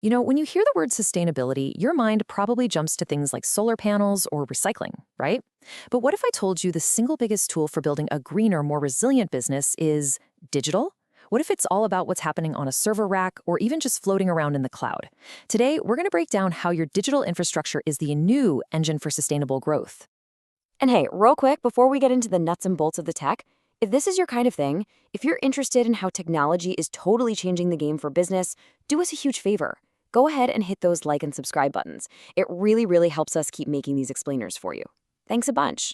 When you hear the word sustainability, your mind probably jumps to things like solar panels or recycling, right? But what if I told you the single biggest tool for building a greener, more resilient business is digital? What if it's all about what's happening on a server rack or even just floating around in the cloud? Today, we're going to break down how your digital infrastructure is the new engine for sustainable growth. And hey, real quick, before we get into the nuts and bolts of the tech, if this is your kind of thing, if you're interested in how technology is totally changing the game for business, do us a huge favor. Go ahead and hit those like and subscribe buttons. It really, really helps us keep making these explainers for you. Thanks a bunch.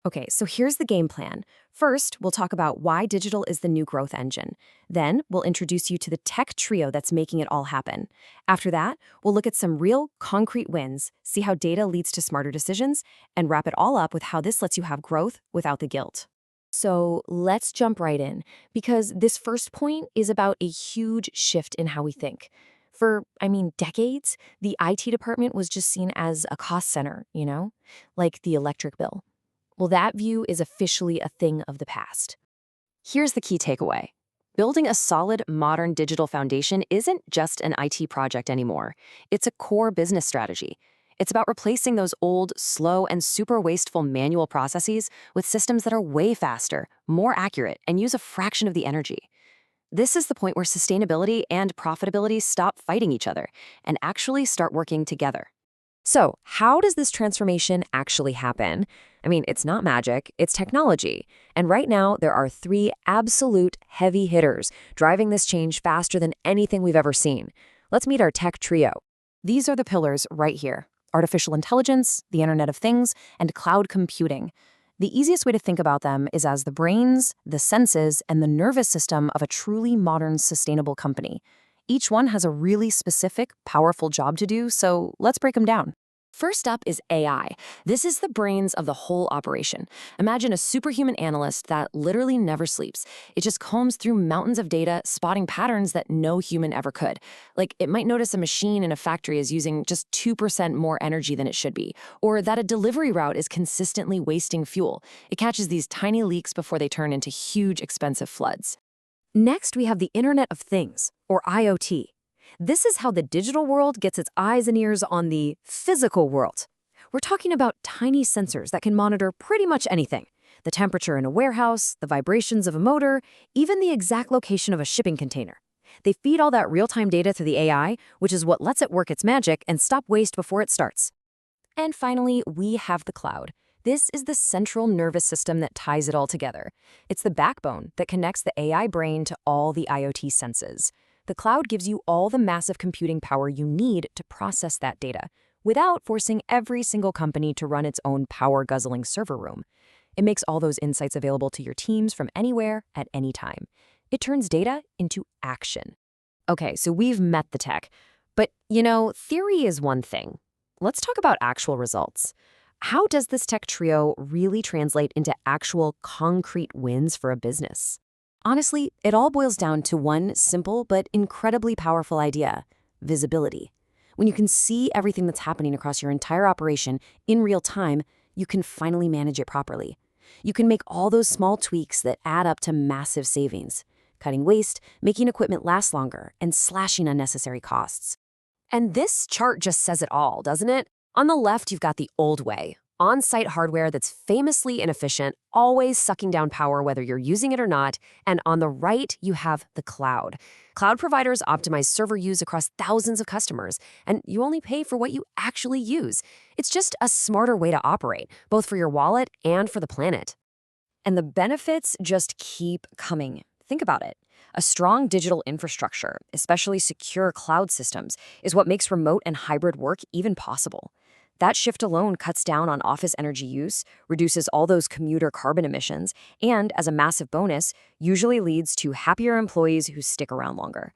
Okay, so here's the game plan. First, we'll talk about why digital is the new growth engine. Then, we'll introduce you to the tech trio that's making it all happen. After that, we'll look at some real, concrete wins, see how data leads to smarter decisions, and wrap it all up with how this lets you have growth without the guilt. So let's jump right in, because this first point is about a huge shift in how we think. For decades, the IT department was just seen as a cost center, like the electric bill. Well, that view is officially a thing of the past. Here's the key takeaway. Building a solid, modern digital foundation isn't just an IT project anymore. It's a core business strategy. It's about replacing those old, slow, and super wasteful manual processes with systems that are way faster, more accurate, and use a fraction of the energy. This is the point where sustainability and profitability stop fighting each other and actually start working together. So, how does this transformation actually happen? It's not magic, it's technology. And right now, there are three absolute heavy hitters driving this change faster than anything we've ever seen. Let's meet our tech trio. These are the pillars right here: artificial intelligence, the Internet of Things, and cloud computing. The easiest way to think about them is as the brains, the senses, and the nervous system of a truly modern, sustainable company. Each one has a really specific, powerful job to do, so let's break them down. First up is AI. This is the brains of the whole operation. Imagine a superhuman analyst that literally never sleeps. It just combs through mountains of data, spotting patterns that no human ever could. Like, it might notice a machine in a factory is using just 2% more energy than it should be, or that a delivery route is consistently wasting fuel. It catches these tiny leaks before they turn into huge, expensive floods. Next, we have the Internet of Things, or IoT. This is how the digital world gets its eyes and ears on the physical world. We're talking about tiny sensors that can monitor pretty much anything: the temperature in a warehouse, the vibrations of a motor, even the exact location of a shipping container. They feed all that real-time data to the AI, which is what lets it work its magic and stop waste before it starts. And finally, we have the cloud. This is the central nervous system that ties it all together. It's the backbone that connects the AI brain to all the IoT senses. The cloud gives you all the massive computing power you need to process that data, without forcing every single company to run its own power-guzzling server room. It makes all those insights available to your teams from anywhere, at any time. It turns data into action. Okay, so we've met the tech. But, theory is one thing. Let's talk about actual results. How does this tech trio really translate into actual concrete wins for a business? Honestly, it all boils down to one simple but incredibly powerful idea: visibility. When you can see everything that's happening across your entire operation in real time, you can finally manage it properly. You can make all those small tweaks that add up to massive savings, cutting waste, making equipment last longer, and slashing unnecessary costs. And this chart just says it all, doesn't it? On the left, you've got the old way: on-site hardware that's famously inefficient, always sucking down power whether you're using it or not. And on the right, you have the cloud. Cloud providers optimize server use across thousands of customers, and you only pay for what you actually use. It's just a smarter way to operate, both for your wallet and for the planet. And the benefits just keep coming. Think about it. A strong digital infrastructure, especially secure cloud systems, is what makes remote and hybrid work even possible. That shift alone cuts down on office energy use, reduces all those commuter carbon emissions, and, as a massive bonus, usually leads to happier employees who stick around longer.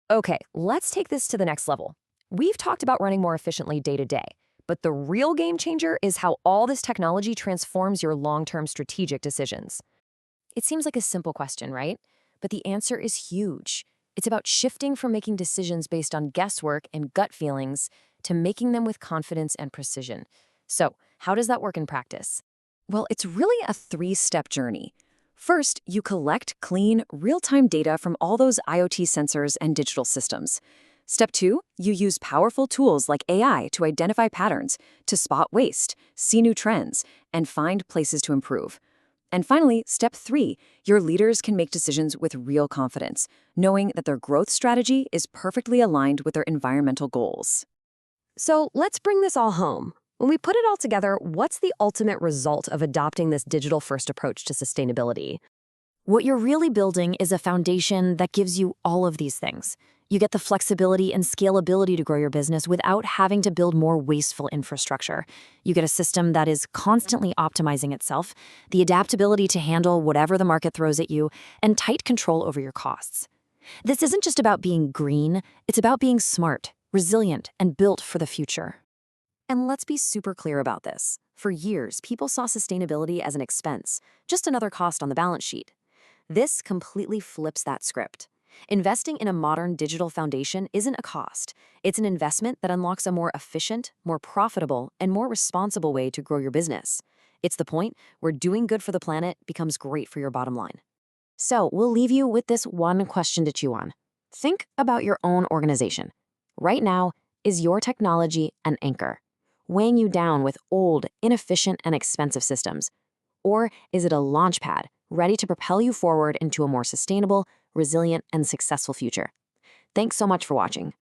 Okay, let's take this to the next level. We've talked about running more efficiently day to day, but the real game changer is how all this technology transforms your long-term strategic decisions. It seems like a simple question, right? But the answer is huge. It's about shifting from making decisions based on guesswork and gut feelings to making them with confidence and precision. So, how does that work in practice? Well, it's really a three-step journey. First, you collect clean, real-time data from all those IoT sensors and digital systems. Step 2, you use powerful tools like AI to identify patterns, to spot waste, see new trends, and find places to improve. And finally, step 3, your leaders can make decisions with real confidence, knowing that their growth strategy is perfectly aligned with their environmental goals. So let's bring this all home. When we put it all together, what's the ultimate result of adopting this digital-first approach to sustainability? What you're really building is a foundation that gives you all of these things. You get the flexibility and scalability to grow your business without having to build more wasteful infrastructure. You get a system that is constantly optimizing itself, the adaptability to handle whatever the market throws at you, and tight control over your costs. This isn't just about being green, it's about being smart, resilient, and built for the future. And let's be super clear about this. For years, people saw sustainability as an expense, just another cost on the balance sheet. This completely flips that script. Investing in a modern digital foundation isn't a cost. It's an investment that unlocks a more efficient, more profitable, and more responsible way to grow your business. It's the point where doing good for the planet becomes great for your bottom line. So we'll leave you with this one question to chew on. Think about your own organization. Right now, is your technology an anchor, weighing you down with old, inefficient, and expensive systems? Or is it a launch pad, ready to propel you forward into a more sustainable, resilient, and successful future? Thanks so much for watching.